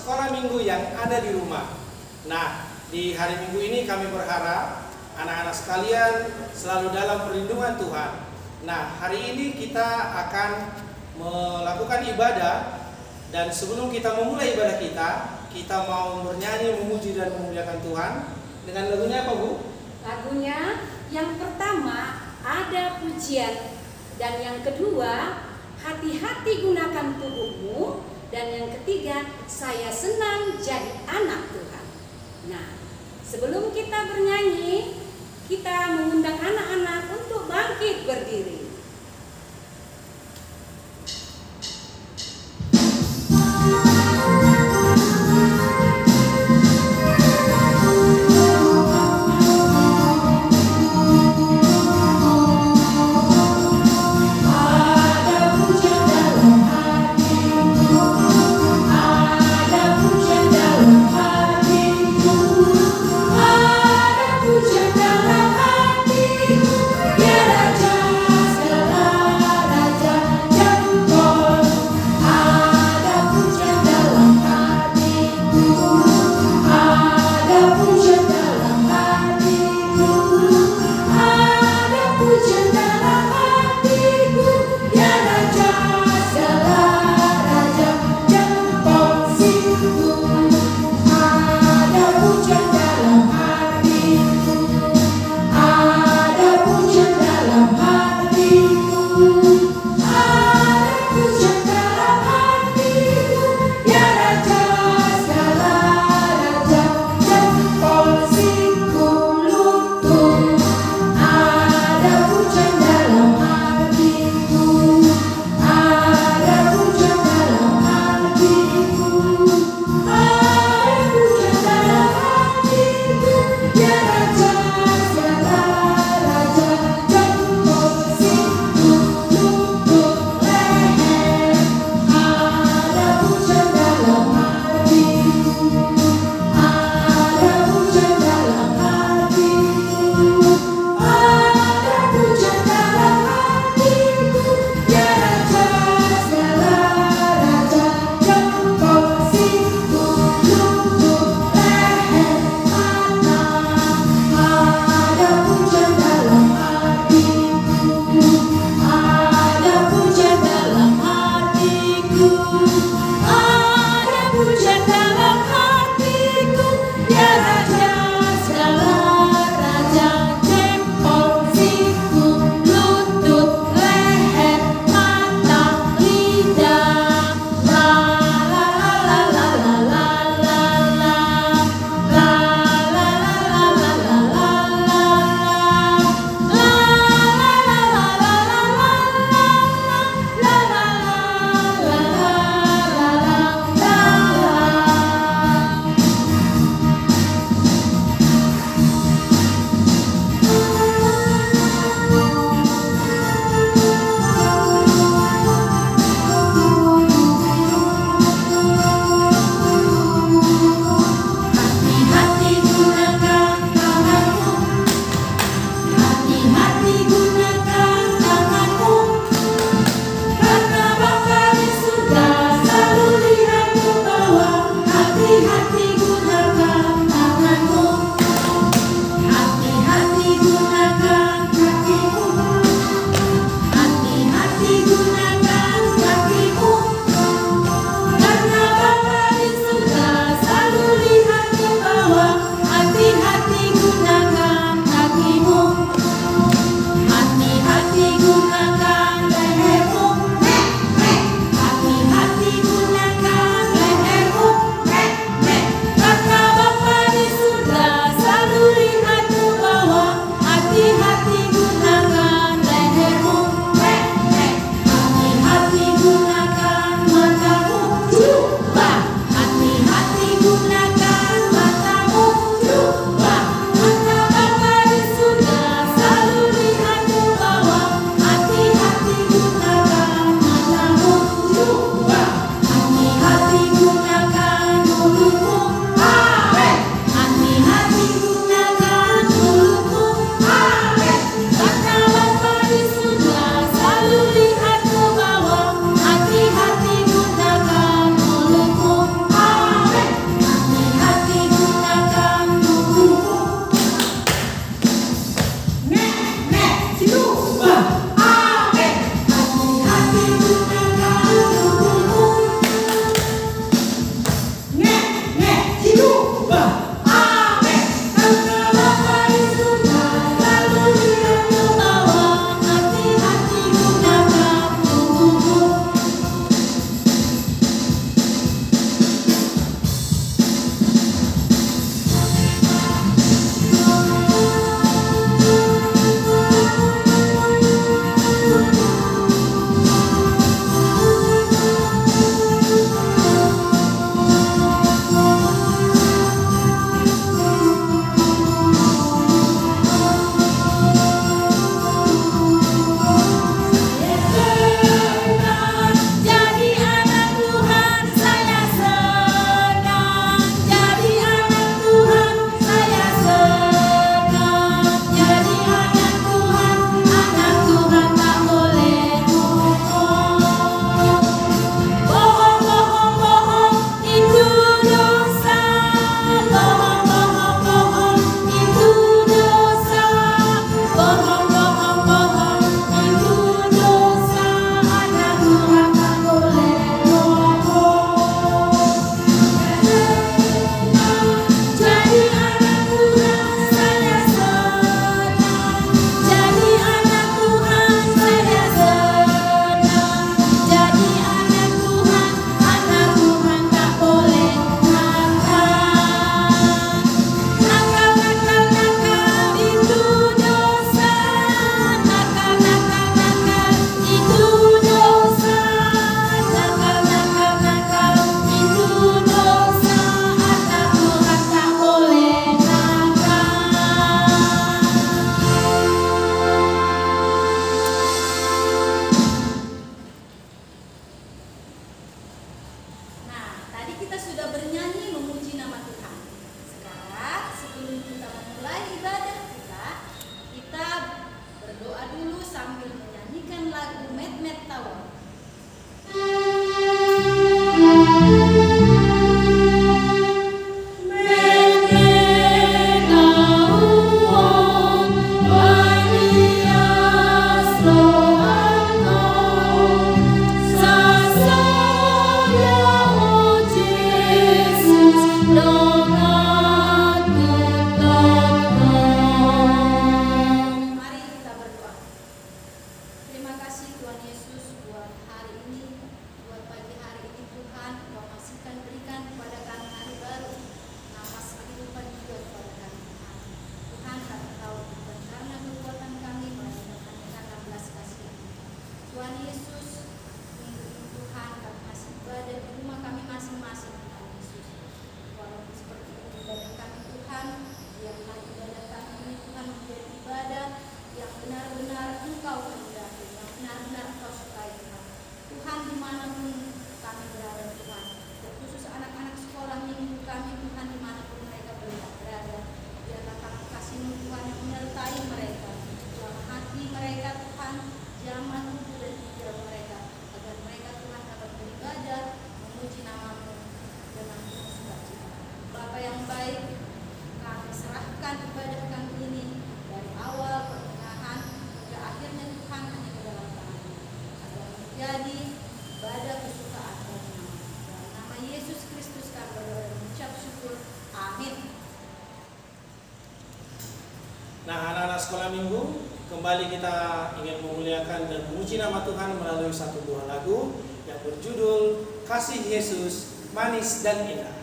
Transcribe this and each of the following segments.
sekolah minggu yang ada di rumah. Nah, di hari Minggu ini kami berharap anak-anak sekalian selalu dalam perlindungan Tuhan. Nah, hari ini kita akan melakukan ibadah, dan sebelum kita memulai ibadah kita mau bernyanyi, memuji dan memuliakan Tuhan dengan lagunya apa, Bu? Lagunya yang pertama ada pujian, dan yang kedua hati-hati gunakan tubuhmu, dan yang ketiga saya senang jadi anak Tuhan. Nah, sebelum kita bernyanyi, kita mengundang anak-anak untuk bangkit berdiri. Nah, anak-anak sekolah minggu, kembali kita ingin memuliakan dan memuji nama Tuhan melalui satu buah lagu yang berjudul Kasih Yesus Manis dan Indah.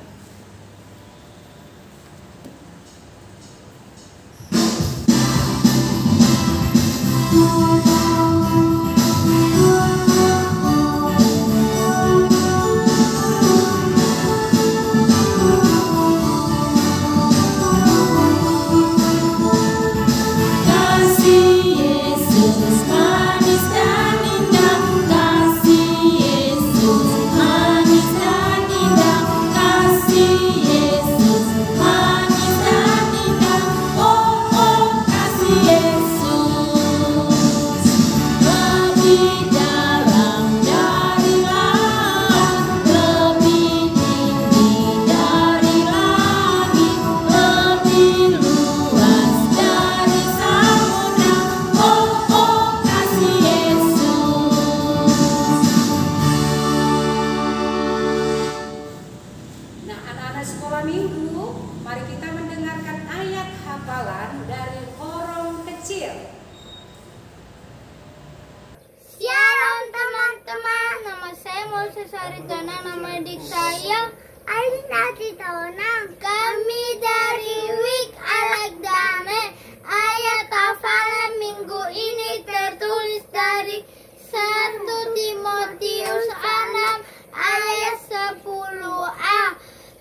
Nama adik saya Aina Titonang. Kami dari Wik Alekdame. Ayat hafalan minggu ini tertulis dari 1 Timotius 6 ayat 10a.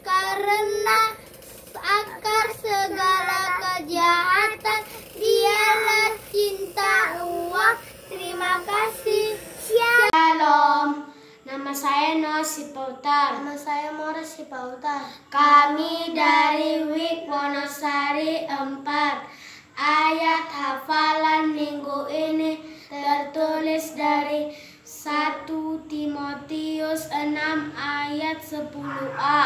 Karena akar segala kejahatan dialah cinta uang. Terima kasih. Shalom. Nama saya Noah Sipautar. Nama saya Mora Sipautar. Kami dari Wik Wonosari 4. Ayat hafalan minggu ini tertulis dari 1 Timotius 6 ayat 10a.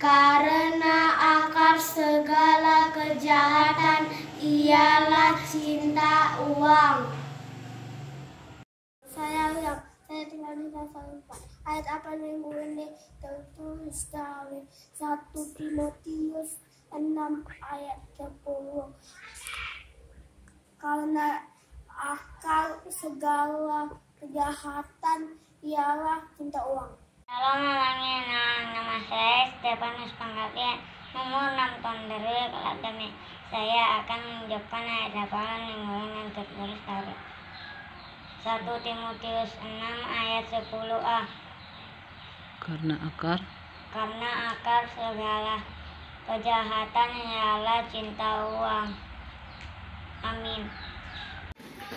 Karena akar segala kejahatan ialah cinta uang. Saya tinggal di dasar 4. Ayat apa minggu ini tertulis dari 1 Timotius 6 ayat 10. Karena akar segala kejahatan ialah cinta uang. Halo, nama saya Stefanus Panggapian, umur 6 tahun dari Akademi. Saya akan menjawabkan ayat hafalan minggu ini yang tertulis dari 1 Timotius 6 ayat 10a. Karena akar segala kejahatan ialah cinta uang. Amin.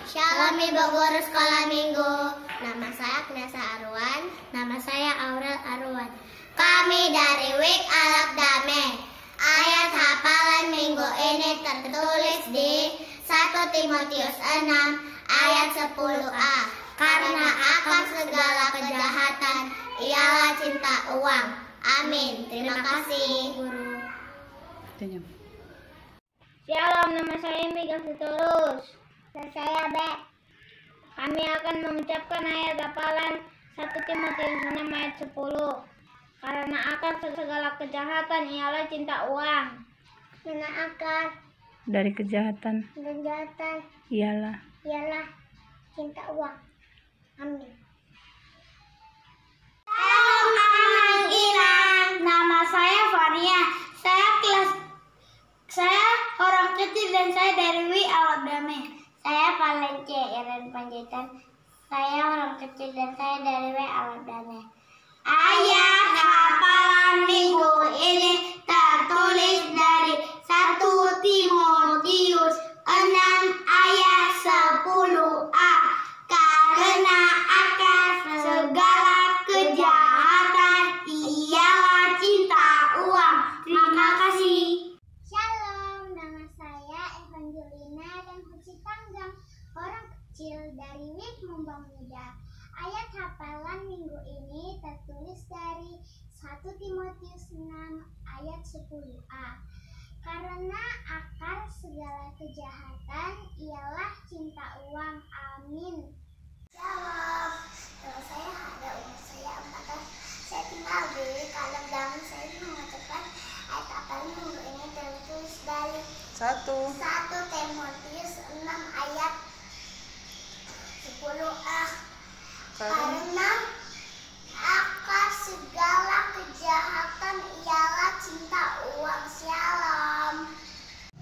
Shalom Ibu Guru Sekolah Minggu. Nama saya Knesa Arwan. Nama saya Aurel Arwan. Kami dari Wik Alekdame. Ayat hafalan minggu ini tertulis di 1 Timotius 6 ayat 10a. Karena akar segala kejahatan ialah cinta uang. Amin. Terima kasih Guru. Shalom, nama saya Mega Sitorus. Dan saya Bek. Kami akan mengucapkan ayat hafalan 1 Timotius 6 ayat 10. Karena akar segala kejahatan ialah cinta uang. Karena akar dari kejahatan ialah cinta uang. Amin. Halo Kak Gilang. Nama saya Fania. Saya orang kecil dan saya dari Wik Alekdame. Saya Valence Iren Panjaitan. Saya orang kecil dan saya dari Wik Alekdame. Ayat hafalan minggu ini tertulis dari 1 Timotius 6 ayat 10a. Karena akar segala kejahatan ialah cinta uang. Terima kasih. Shalom, nama saya Evangelina dan Husi Tanggang, orang kecil dari Wik Mumbang Muda. Ayat hafalan minggu ini tertulis dari 1 Timotius 6 ayat 10a. Karena akar segala kejahatan ialah cinta uang. Amin. Shalom, nama saya Hada, umur saya 4 tahun. Saya tinggal di Wik Alekdame. Saya mengucapkan ayat hafalan minggu ini tertulis dari 1 Timotius 6 ayat 10a. Karena akar segala kejahatan ialah cinta uang. Shalom.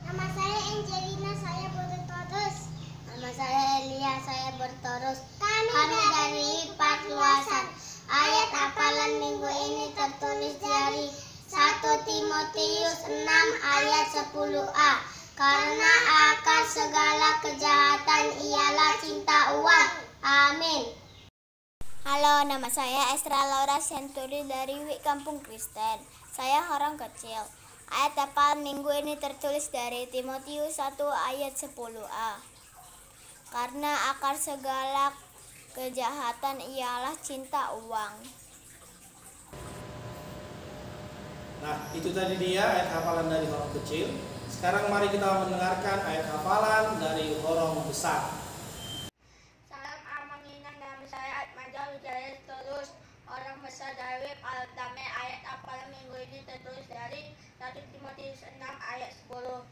Nama saya Angelina, saya berterus. Nama saya Elia, saya berterus. Kami dari Patluasan. Ayat hafalan minggu ini tertulis dari 1 Timotius 6 ayat 10a. Karena akar segala kejahatan ialah cinta uang. Amin. Halo, nama saya Estra Laura Senturi dari WIK Kampung Kristen. Saya orang kecil. Ayat hafalan minggu ini tertulis dari Timotius 1 ayat 10a. Karena akar segala kejahatan ialah cinta uang. Nah, itu tadi dia ayat hafalan dari orang kecil. Sekarang mari kita mendengarkan ayat hafalan dari orang besar. Salam amanginan, nama saya Atmaja Wijaya terus orang besar dari Al-Damai. Ayat hafalan minggu ini tertulis dari 1 Timotius 6 ayat 10.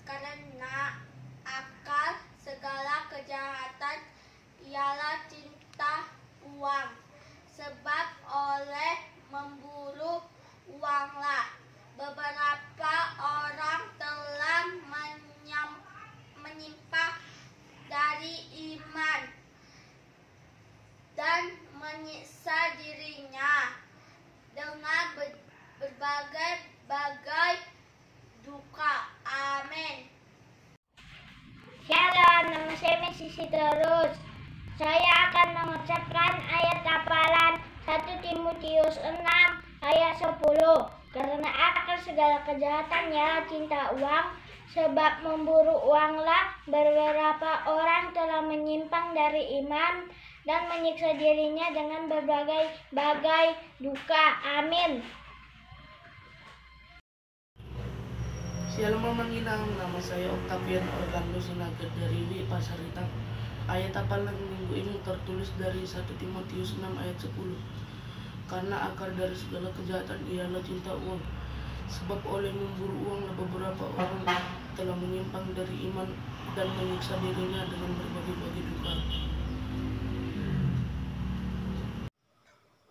Karena akar segala kejahatan ialah cinta uang, sebab oleh memburu uanglah beberapa orang telah menyimpang dari iman dan menyiksa dirinya dengan berbagai duka. Amin. Shalom, nama saya Mesisi terus. Saya akan mengucapkan ayat hafalan 1 Timotius 6 ayat 10. Karena akar segala kejahatan ialah cinta uang, sebab memburu uanglah beberapa orang telah menyimpang dari iman dan menyiksa dirinya dengan berbagai duka. Amin. Shalom Manginang, nama saya Octavian Orlando Sinaga dari WIK Pasaritan. Ayat hafalan minggu ini tertulis dari 1 Timotius 6 ayat 10. Karena akar dari segala kejahatan ialah cinta uang, sebab oleh memburu uanglah beberapa orang telah menyimpang dari iman dan menyiksa dirinya dengan berbagai duka.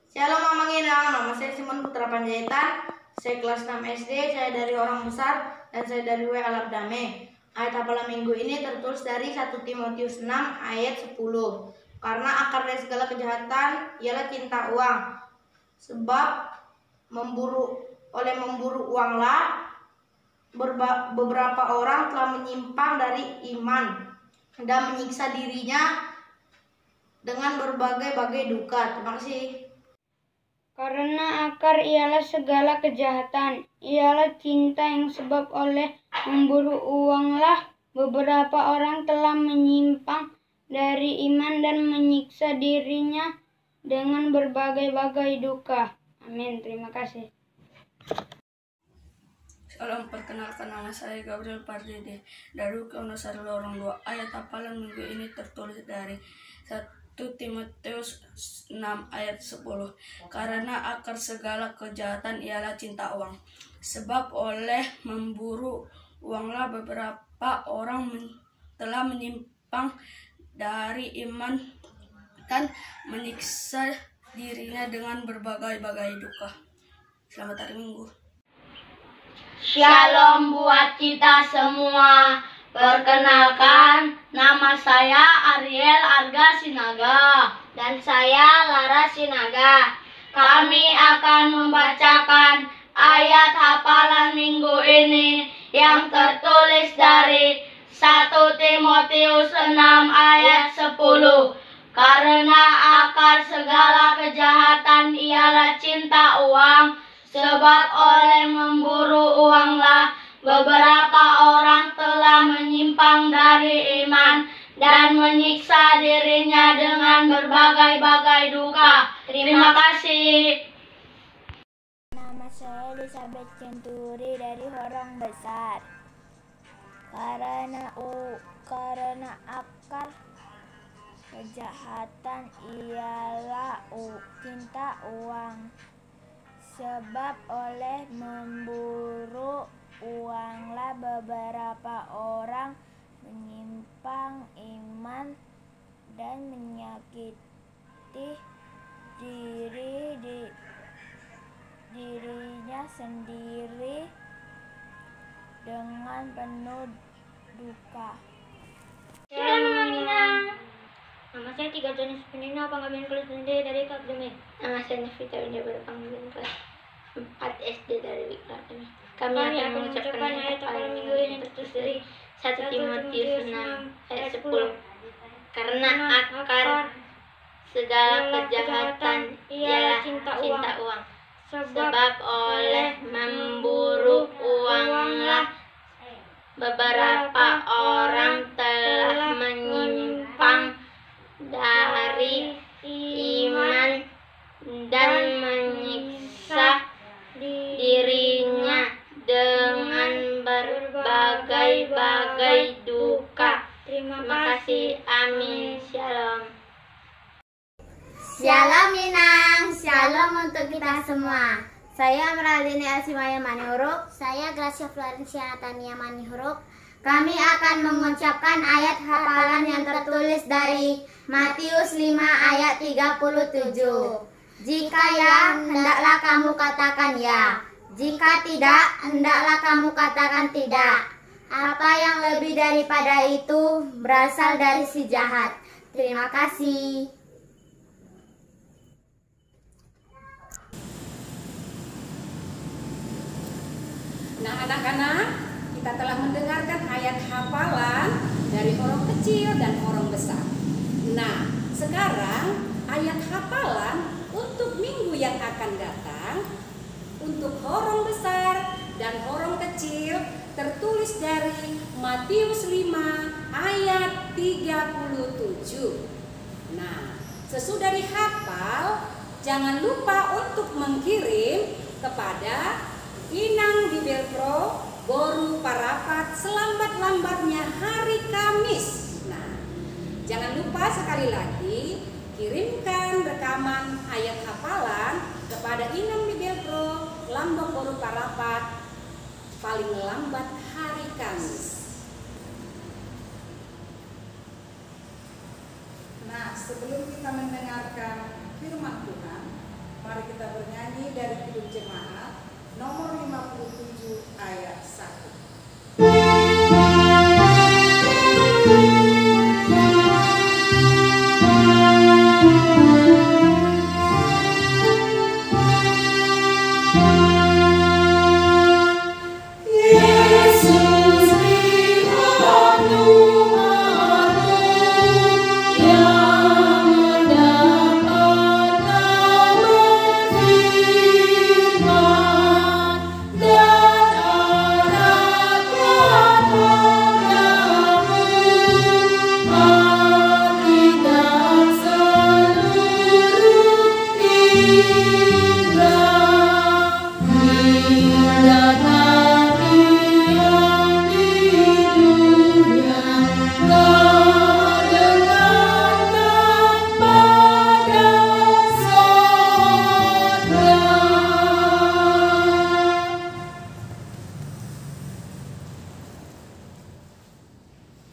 Shalom Manginang, nama saya Simon Putra Panjaitan. Saya kelas 6 SD, saya dari orang besar, dan saya dari WIK Al-Damai. Ayat hafalan minggu ini tertulis dari 1 Timotius 6 ayat 10. Karena akar dari segala kejahatan ialah cinta uang, sebab oleh memburu uanglah beberapa orang telah menyimpang dari iman dan menyiksa dirinya dengan berbagai duka. Terima kasih. Karena akar ialah segala kejahatan, ialah cinta yang sebab oleh memburu uanglah beberapa orang telah menyimpang dari iman dan menyiksa dirinya dengan berbagai duka. Amin. Terima kasih. Salam, perkenalkan nama saya Gabriel Pardede dari Kaunasar Lorong 2. Ayat hafalan minggu ini tertulis dari 1 Timotius 6 ayat 10. Karena akar segala kejahatan ialah cinta uang, sebab oleh memburu uanglah beberapa orang telah menyimpang dari iman dan menyiksa dirinya dengan berbagai duka. Selamat hari Minggu. Shalom buat kita semua. Perkenalkan, nama saya Ariel Arga Sinaga dan saya Lara Sinaga. Kami akan membacakan ayat hafalan minggu ini yang tertulis dari 1 Timotius 6 ayat 10. Karena akar segala kejahatan ialah cinta uang, sebab oleh memburu uanglah beberapa orang telah menyimpang dari iman dan menyiksa dirinya dengan berbagai duka. Terima kasih. Nama saya Elizabeth Centuri dari Horong Besar. Karena akar kejahatan ialah cinta uang, sebab oleh memburu uanglah beberapa orang menyimpang iman dan menyakiti dirinya sendiri dengan penuh duka. Nama saya Tiga Jonis Penina, pengabdian kelas sendiri dari Akademi. Nama saya Nefita Winda, pengabdian kelas 4 SD dari Akademi. Kami akan mengucapkan ayat pada minggu ini tertulis dari 1 Timotius 6 ayat 10. Karena akar segala kejahatan ialah cinta uang. Sebab oleh memburu uanglah beberapa orang telah menyimpang dari iman dan menyiksa dirinya dengan berbagai-bagai duka. Terima kasih. Amin. Shalom. Shalom Minang, shalom untuk kita semua. Saya Amraldini Asimaya Manihuruk. Saya Gracia Florencia Tania Manihuruk. Kami akan mengucapkan ayat hafalan yang tertulis dari Matius 5 ayat 37. Jika ya, hendaklah kamu katakan ya. Jika tidak, hendaklah kamu katakan tidak. Apa yang lebih daripada itu berasal dari si jahat. Terima kasih. Nah, anak-anak, kita telah mendengarkan ayat hafalan dari orang kecil dan orang besar. Nah, sekarang ayat hafalan untuk minggu yang akan datang untuk orang besar dan orang kecil tertulis dari Matius 5 ayat 37. Nah, sesudah dihafal, jangan lupa untuk mengirim kepada Inang Bible Pro Boru Parapat selambat-lambatnya hari Kamis. Nah, jangan lupa sekali lagi kirimkan rekaman ayat hafalan kepada Inang Bible Pro Lambok Boru Parapat paling lambat hari Kamis. Nah, sebelum kita mendengarkan firman Tuhan, mari kita bernyanyi dari Kidung Jemaat nomor 57 ayat 1.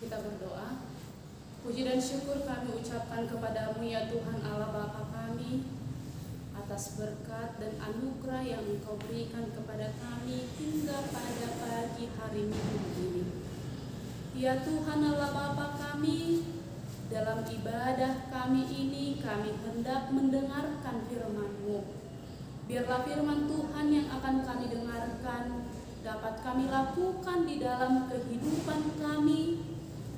Kita berdoa. Puji dan syukur kami ucapkan kepadamu ya Tuhan Allah Bapa kami, atas berkat dan anugerah yang Engkau berikan kepada kami hingga pada pagi hari Minggu ini. Ya Tuhan Allah Bapa kami, dalam ibadah kami ini kami hendak mendengarkan firman-Mu. Biarlah firman Tuhan yang akan kami dengarkan dapat kami lakukan di dalam kehidupan kami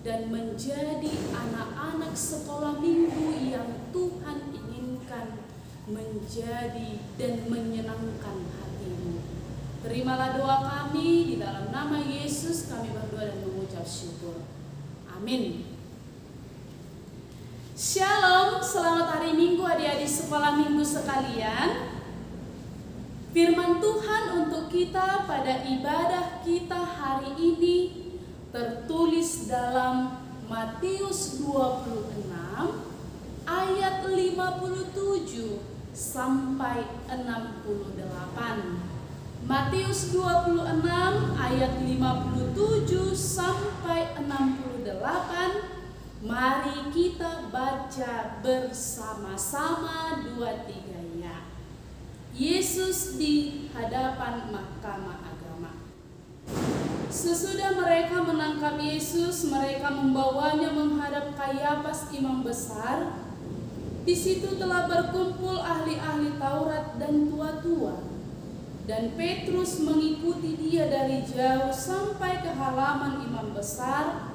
dan menjadi anak-anak sekolah minggu yang Tuhan inginkan menjadi dan menyenangkan hati-Mu. Terimalah doa kami, di dalam nama Yesus kami berdoa dan mengucap syukur. Amin. Shalom, selamat hari Minggu adik-adik sekolah minggu sekalian. Firman Tuhan untuk kita pada ibadah kita hari ini tertulis dalam Matius 26 ayat 57 sampai 68. Matius 26 ayat ayat 57 sampai 68. Mari kita baca bersama-sama 2-3-nya. Yesus di hadapan Mahkamah Agama. Sesudah mereka menangkap Yesus, mereka membawanya menghadap Kayafas imam besar. Di situ telah berkumpul ahli-ahli Taurat dan tua-tua. Dan Petrus mengikuti dia dari jauh sampai ke halaman imam besar.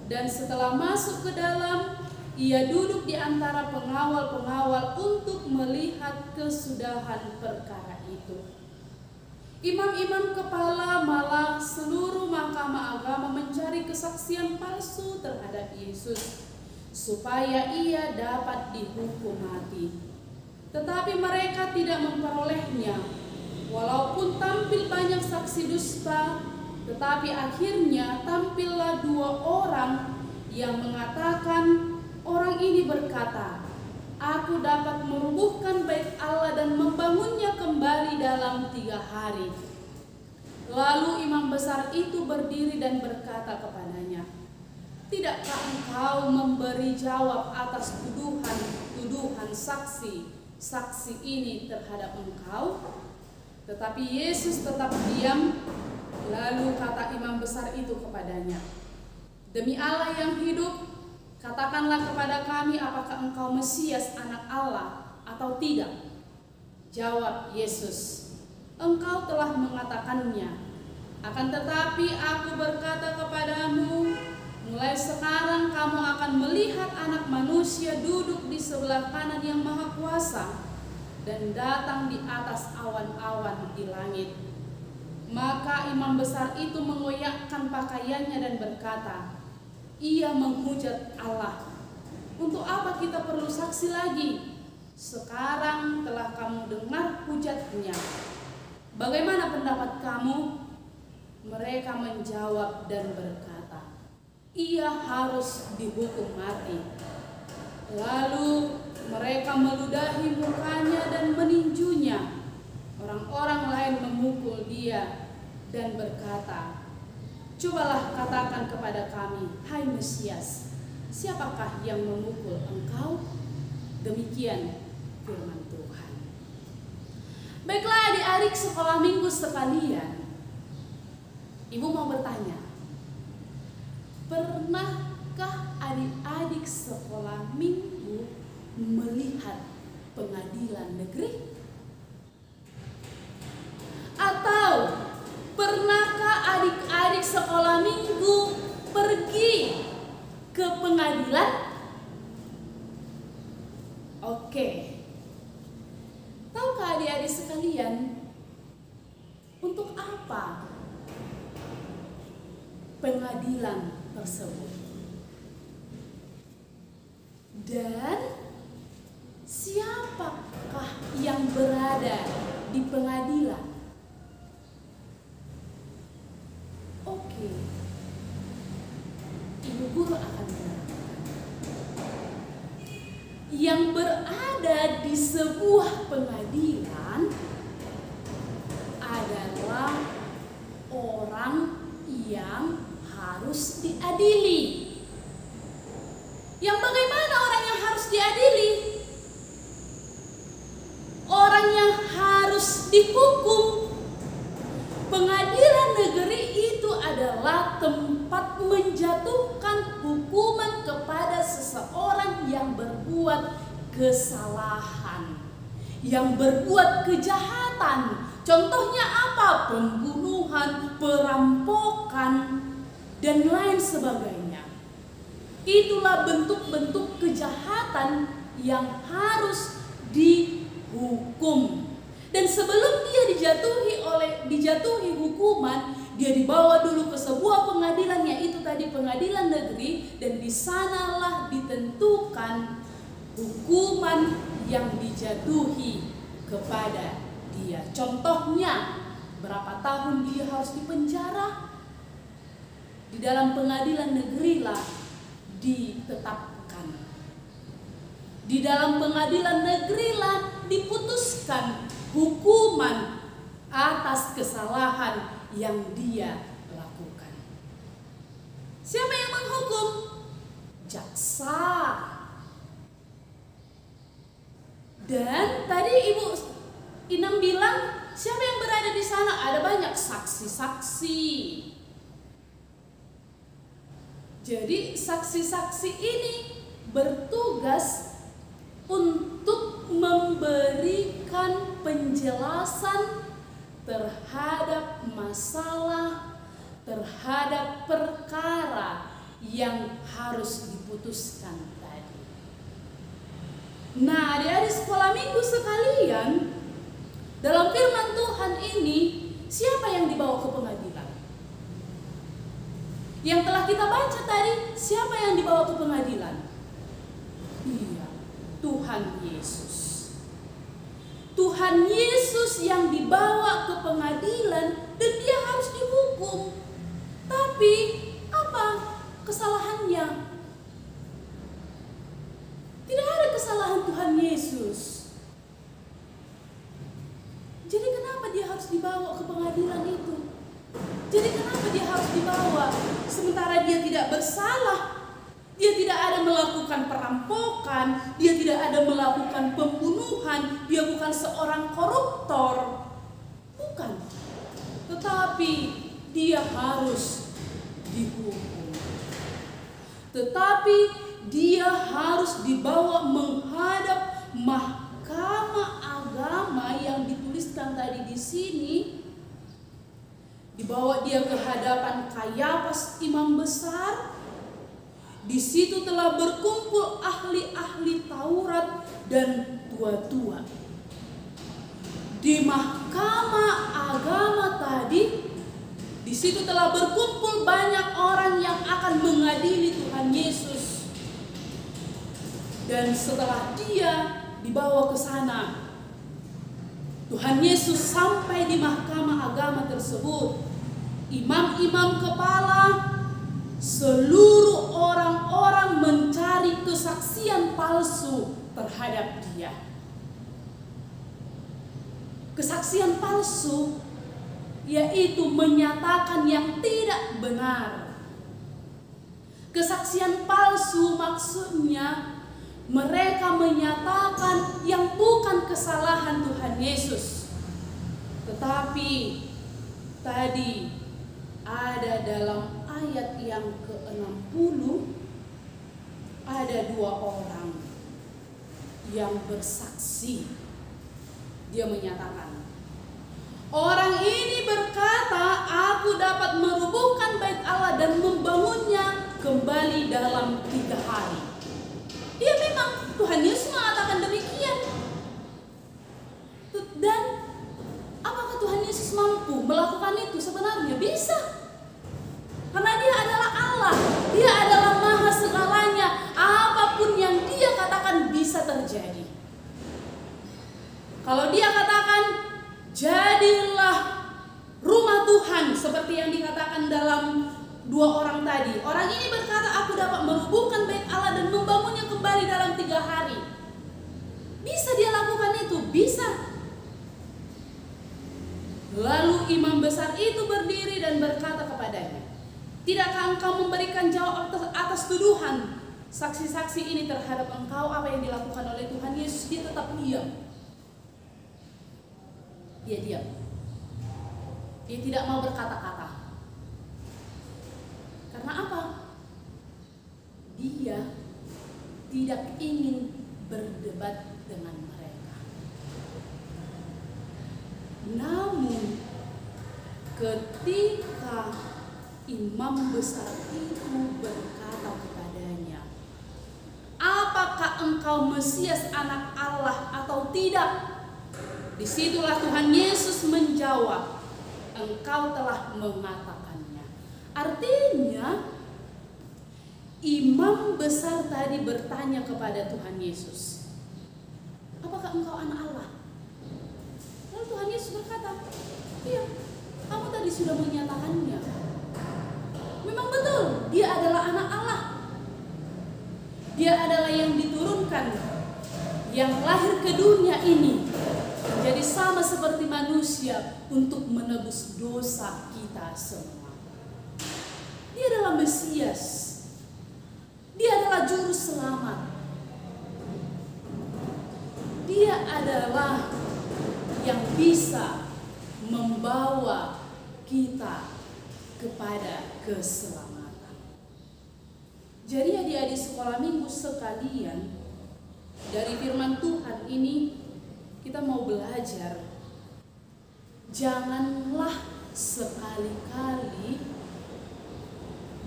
Dan setelah masuk ke dalam, ia duduk di antara pengawal-pengawal untuk melihat kesudahan perkara itu. Imam-imam kepala malah seluruh mahkamah agama mencari kesaksian palsu terhadap Yesus, supaya ia dapat dihukum mati. Tetapi mereka tidak memperolehnya, walaupun tampil banyak saksi dusta. Tetapi akhirnya tampillah 2 orang yang mengatakan, orang ini berkata, aku dapat merubuhkan bait Allah dan membangunnya kembali dalam 3 hari. Lalu imam besar itu berdiri dan berkata kepadanya, tidakkah engkau memberi jawab atas tuduhan saksi ini terhadap engkau? Tetapi Yesus tetap diam. Lalu kata imam besar itu kepadanya, demi Allah yang hidup, katakanlah kepada kami apakah engkau Mesias anak Allah atau tidak? Jawab Yesus, engkau telah mengatakannya. Akan tetapi aku berkata kepadamu, mulai sekarang kamu akan melihat Anak Manusia duduk di sebelah kanan Yang Maha Kuasa dan datang di atas awan-awan di langit. Maka imam besar itu mengoyakkan pakaiannya dan berkata, ia menghujat Allah. Untuk apa kita perlu saksi lagi? Sekarang telah kamu dengar hujatnya. Bagaimana pendapat kamu? Mereka menjawab dan berkata, ia harus dihukum mati. Lalu mereka meludahi mukanya dan meninjunya. Orang-orang lain memukul dia dan berkata, cobalah katakan kepada kami, hai Mesias, siapakah yang memukul engkau? Demikian firman Tuhan. Baiklah adik-adik sekolah minggu sekalian, Ibu mau bertanya, pernahkah adik-adik sekolah minggu melihat pengadilan negeri? Atau pernahkah adik-adik sekolah minggu pergi ke pengadilan? Oke. Tahukah adik-adik sekalian, untuk apa pengadilan tersebut? Dan siapakah yang berada di pengadilan? Oke, Ibu guru akan menerangkan. Yang berada di sebuah pengadilan adalah orang yang harus diadili. Yang bagaimana orang yang harus diadili? Orang yang harus dihukum. Pengadilan negeri itu adalah tempat menjatuhkan hukuman kepada seseorang yang berbuat kesalahan, yang berbuat kejahatan. Contohnya apa? Pembunuhan, perampokan, dan lain sebagainya. Itulah bentuk-bentuk kejahatan yang harus dihukum. Dan sebelum dia dijatuhi hukuman, dia dibawa dulu ke sebuah pengadilan, yaitu tadi pengadilan negeri, dan di sanalah ditentukan hukuman yang dijatuhi kepada dia. Contohnya, berapa tahun dia harus dipenjara? Di dalam pengadilan negerilah ditetapkan. Di dalam pengadilan negerilah diputuskan hukuman atas kesalahan yang dia lakukan. Siapa yang menghukum? Jaksa. Dan tadi Ibu Inam bilang, siapa yang berada di sana? Ada banyak saksi-saksi. Jadi saksi-saksi ini bertugas untuk memberikan penjelasan terhadap masalah, terhadap perkara yang harus diputuskan tadi. Nah, adik-adik sekolah minggu sekalian, dalam firman Tuhan ini, siapa yang dibawa ke pengadilan? Yang telah kita baca tadi, siapa yang dibawa ke pengadilan? Iya, Tuhan Yesus. Tuhan Yesus yang dibawa ke pengadilan dan dia harus dihukum. Tapi apa kesalahannya? Tidak ada kesalahan Tuhan Yesus. Jadi kenapa dia harus dibawa ke pengadilan itu? Jadi kenapa dia harus dibawa sementara dia tidak bersalah? Dia tidak ada melakukan perampokan, dia tidak ada melakukan pembunuhan, dia bukan seorang koruptor. Bukan. Tetapi dia harus dihukum. Tetapi dia harus dibawa menghadap mahkamah agama yang dituliskan tadi di sini. Dibawa dia ke hadapan Kayafas imam besar. Di situ telah berkumpul ahli-ahli Taurat dan tua-tua. Di mahkamah agama tadi, di situ telah berkumpul banyak orang yang akan mengadili Tuhan Yesus. Dan setelah dia dibawa ke sana, Tuhan Yesus sampai di mahkamah agama tersebut. Imam-imam kepala, seluruh orang-orang mencari kesaksian palsu terhadap dia. Kesaksian palsu yaitu menyatakan yang tidak benar. Kesaksian palsu maksudnya mereka menyatakan yang bukan kesalahan Tuhan Yesus. Tetapi tadi ada dalam ayat yang ke-60 ada dua orang yang bersaksi. Dia menyatakan, orang ini berkata, aku dapat merubuhkan bait Allah dan membangunnya kembali dalam 3 hari. Ya memang Tuhan Yesus mengatakan demikian. Dan apakah Tuhan Yesus mampu melakukan itu? Sebenarnya bisa. Karena dia adalah Allah, dia adalah maha segalanya. Apapun yang dia katakan bisa terjadi. Kalau dia katakan, jadilah rumah Tuhan, seperti yang dikatakan dalam 2 orang tadi. Orang ini berkata, aku dapat merubuhkan bait Allah dan membangunnya kembali dalam 3 hari. Bisa dia lakukan itu? Bisa. Lalu imam besar itu berdiri dan berkata kepadanya, tidakkah engkau memberikan jawab atas tuduhan saksi-saksi ini terhadap engkau? Apa yang dilakukan oleh Tuhan Yesus? Dia tetap diam. Dia diam. Dia tidak mau berkata-kata. Karena apa? Dia tidak ingin berdebat dengan mereka. Namun ketika imam besar itu berkata kepadanya, apakah engkau Mesias anak Allah atau tidak? Disitulah Tuhan Yesus menjawab, engkau telah mengatakannya. Artinya imam besar tadi bertanya kepada Tuhan Yesus, apakah engkau anak Allah? Lalu Tuhan Yesus berkata, iya, kamu tadi sudah menyatakannya. Memang betul, dia adalah anak Allah. Dia adalah yang diturunkan, yang lahir ke dunia ini menjadi sama seperti manusia untuk menebus dosa kita semua. Dia adalah Mesias. Dia adalah juru selamat. Dia adalah yang bisa membawa kita kepada keselamatan. Jadi adik-adik sekolah minggu sekalian, dari firman Tuhan ini kita mau belajar, janganlah sekali-kali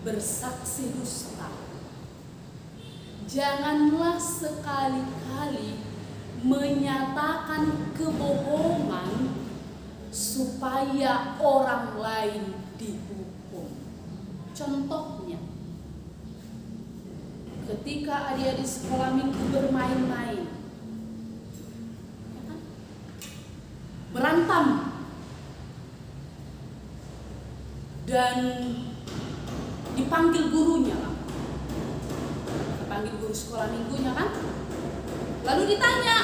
bersaksi dusta. Janganlah sekali-kali menyatakan kebohongan supaya orang lain dihukum. Contohnya, ketika adik-adik sekolah minggu bermain-main, berantem, dan dipanggil gurunya, dipanggil guru sekolah minggunya kan, lalu ditanya,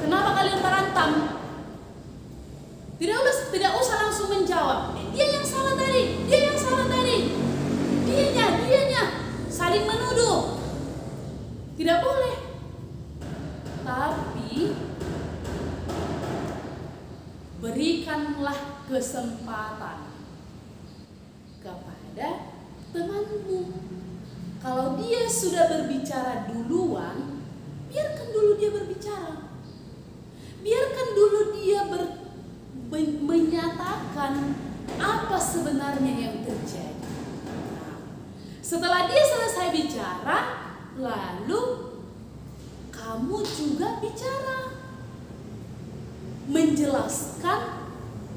kenapa kalian berantem? Tidak usah langsung menjawab, dia yang salah tadi, dia yang salah tadi, dianya, saling menuduh. Tidak boleh. Tapi berikanlah kesempatan kepada temanmu. Kalau dia sudah berbicara duluan, biarkan dulu dia berbicara. Biarkan dulu dia menyatakan apa sebenarnya yang terjadi. Nah, setelah dia selesai bicara, lalu kamu juga bicara, menjelaskan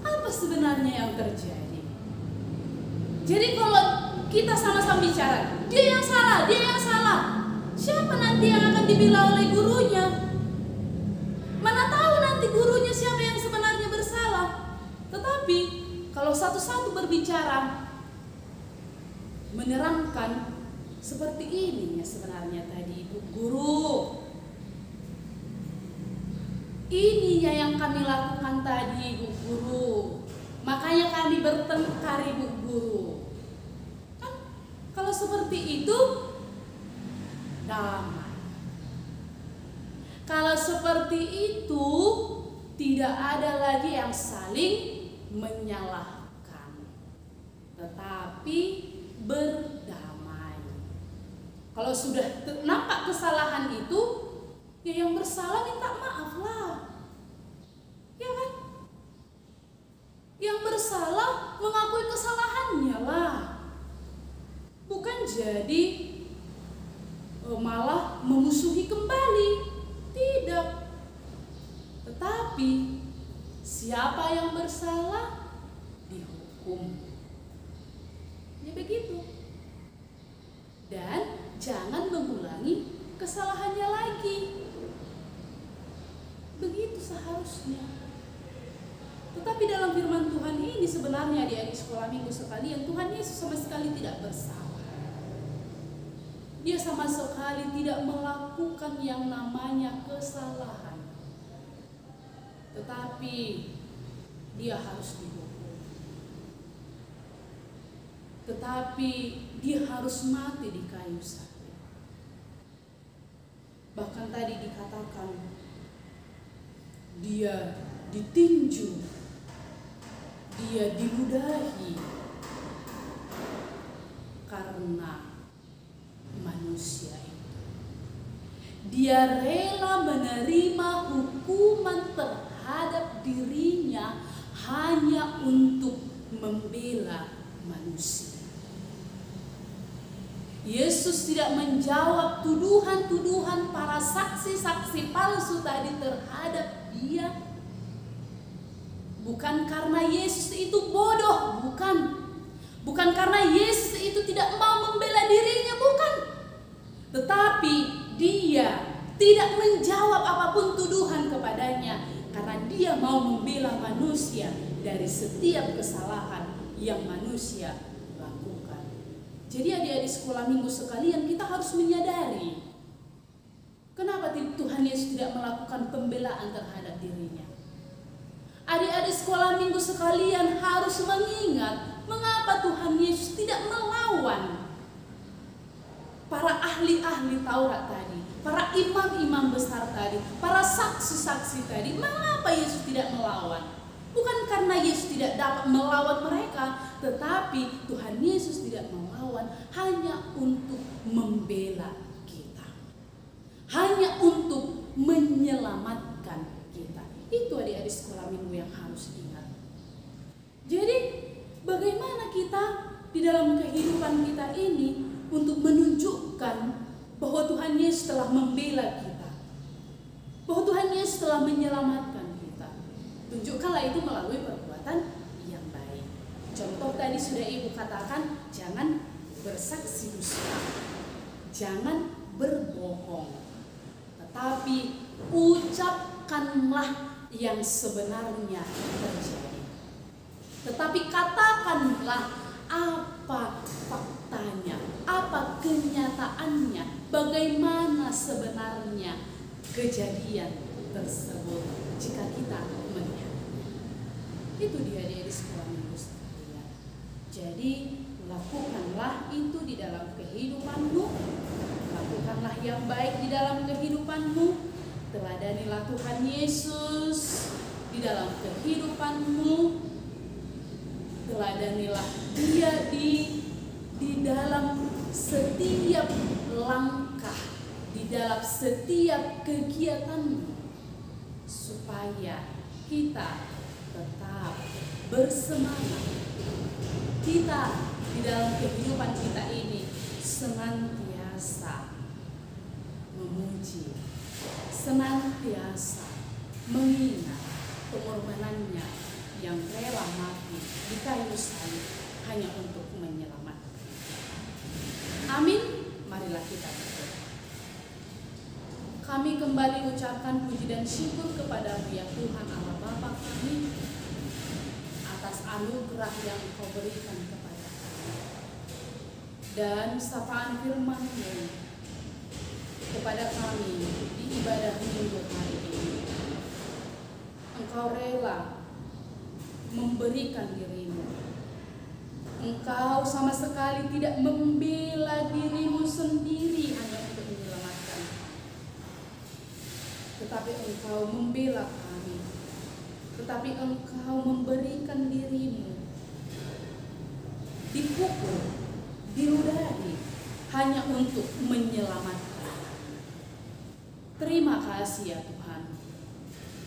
apa sebenarnya yang terjadi. Jadi kalau kita sama-sama bicara, dia yang salah, siapa nanti yang akan dibela oleh gurunya? Mana tahu nanti gurunya siapa yang sebenarnya bersalah. Tetapi kalau satu-satu berbicara, menerangkan seperti ini ya sebenarnya tadi Ibu Guru. Ini yang kami lakukan tadi Ibu Guru. Makanya kami bertengkar Ibu Guru. Kan kalau seperti itu damai. Kalau seperti itu tidak ada lagi yang saling menyalahkan, tetapi berdamai. Kalau sudah nampak kesalahan itu, ya yang bersalah minta maaf lah. Ya kan? Yang bersalah mengakui kesalahannya lah. Bukan jadi malah memusuhi kembali. Tidak. Tetapi siapa yang bersalah dihukum. Ya begitu. Dan jangan mengulangi kesalahannya lagi. Begitu seharusnya. Tetapi dalam firman Tuhan ini sebenarnya adik-adik sekolah minggu sekalian, Tuhan Yesus sama sekali tidak bersalah. Dia sama sekali tidak melakukan yang namanya kesalahan. Tetapi dia harus dihukum. Tetapi dia harus mati di kayu salib. Bahkan tadi dikatakan dia ditinju, dia diludahi karena manusia itu. Dia rela menerima hukuman terhadap dirinya hanya untuk membela manusia. Yesus tidak menjawab tuduhan-tuduhan para saksi-saksi palsu tadi terhadap dia. Bukan karena Yesus itu bodoh, bukan. Bukan karena Yesus itu tidak mau membela dirinya, bukan. Tetapi dia tidak menjawab apapun tuduhan kepadanya karena dia mau membela manusia dari setiap kesalahan yang manusia lakukan. Jadi adik-adik sekolah minggu sekalian, kita harus menyadari kenapa Tuhan Yesus tidak melakukan pembelaan terhadap dirinya. Adik-adik sekolah minggu sekalian harus mengingat mengapa Tuhan Yesus tidak melakukan Taurat tadi, para imam-imam besar tadi, para saksi-saksi tadi, mengapa Yesus tidak melawan? Bukan karena Yesus tidak dapat melawan mereka, tetapi Tuhan Yesus tidak melawan hanya untuk membela kita, hanya untuk menyelamatkan kita. Itu adik-adik sekolah minggu yang harus ingat. Jadi bagaimana kita di dalam kehidupan kita ini untuk menunjukkan bahwa Tuhan Yesus telah membela kita, bahwa Tuhan Yesus telah menyelamatkan kita. Tunjukkanlah itu melalui perbuatan yang baik. Contoh tadi sudah Ibu katakan, jangan bersaksi dusta, jangan berbohong, tetapi ucapkanlah yang sebenarnya terjadi. Tetapi katakanlah apa faktanya, apa kenyataannya, bagaimana sebenarnya kejadian tersebut jika kita melihatnya. Itu dia di sekolah minggu sekalian. Jadi lakukanlah itu di dalam kehidupanmu, lakukanlah yang baik di dalam kehidupanmu, teladanilah Tuhan Yesus di dalam kehidupanmu, teladanilah Dia di dalam setiap langkah, di dalam setiap kegiatanmu, supaya kita tetap bersemangat. Kita di dalam kehidupan kita ini senantiasa memuji, senantiasa mengingat pengorbanannya yang rela mati di kayu salib hanya untuk menyelamatkan. Amin. Marilah kita berdoa. Kami kembali ucapkan puji dan syukur kepada-Mu ya Tuhan Allah Bapa kami, atas anugerah yang Engkau berikan kepada kami, dan sapaan firman-Mu kepada kami di ibadah minggu hari ini. Engkau rela memberikan diri-Mu. Engkau sama sekali tidak membela diri-Mu sendiri hanya untuk menyelamatkan, tetapi Engkau membela kami, tetapi Engkau memberikan diri-Mu dipukul, diludahi hanya untuk menyelamatkan. Terima kasih ya Tuhan.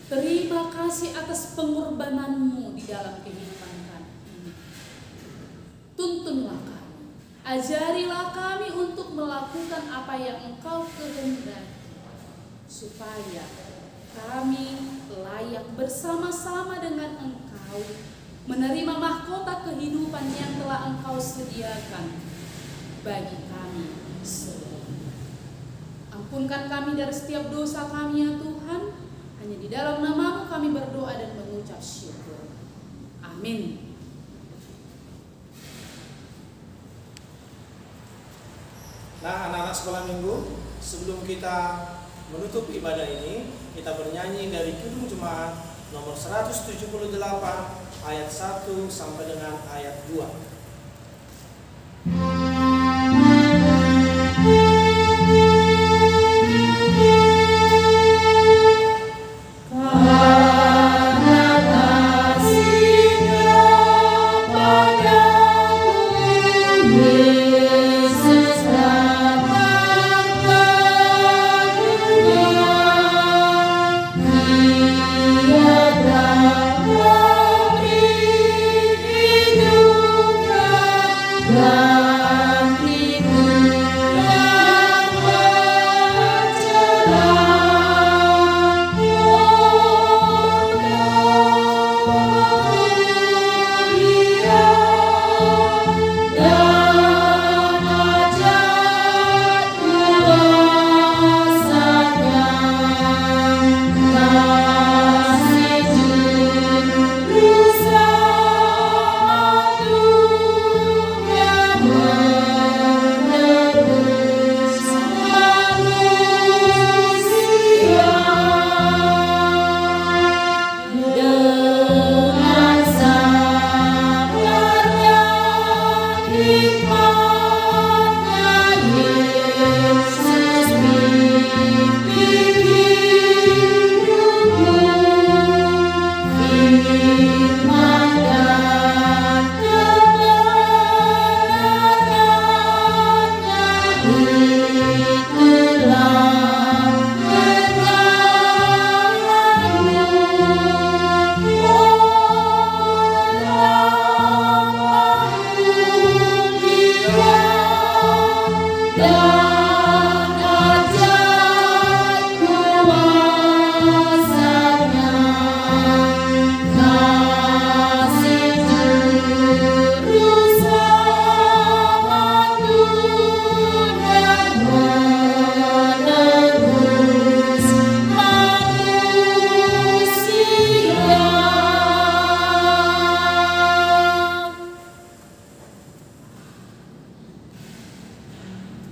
Terima kasih atas pengorbanan-Mu di dalam kehidupan kami ini. Tuntunlah kami, ajarilah kami untuk melakukan apa yang Engkau kehendaki, supaya kami layak bersama-sama dengan Engkau menerima mahkota kehidupan yang telah Engkau sediakan bagi kami semua. Ampunkan kami dari setiap dosa kami ya Tuhan. Hanya di dalam nama-Mu kami berdoa dan mengucap syukur. Amin. Nah, anak-anak sekolah minggu, sebelum kita menutup ibadah ini, kita bernyanyi dari Kidung Jemaat nomor 178 ayat 1 sampai dengan ayat 2. Hidup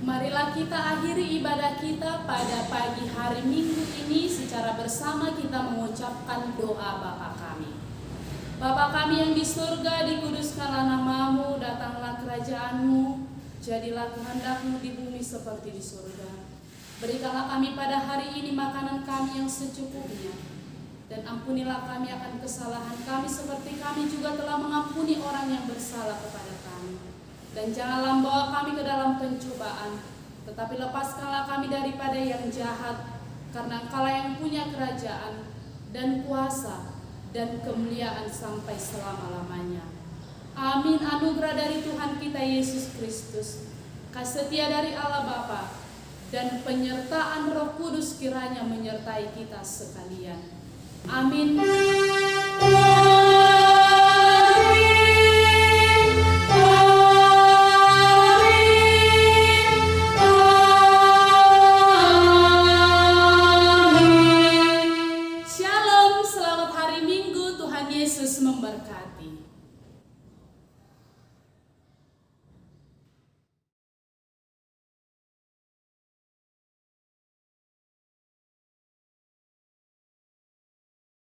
Marilah kita akhiri ibadah kita pada pagi hari Minggu ini secara bersama kita mengucapkan doa Bapa kami. Bapa kami yang di surga, dikuduskanlah namamu, datanglah kerajaanmu, jadilah kehendak-Mu di bumi seperti di surga. Berikanlah kami pada hari ini makanan kami yang secukupnya, dan ampunilah kami akan kesalahan kami seperti kami juga telah mengampuni orang yang bersalah kepada kami. Dan janganlah membawa kami ke dalam pencobaan, tetapi lepaskanlah kami daripada yang jahat, karena Engkaulah yang punya kerajaan dan kuasa dan kemuliaan sampai selama-lamanya. Amin. Anugerah dari Tuhan kita Yesus Kristus, kasih setia dari Allah Bapa, dan penyertaan Roh Kudus kiranya menyertai kita sekalian. Amin.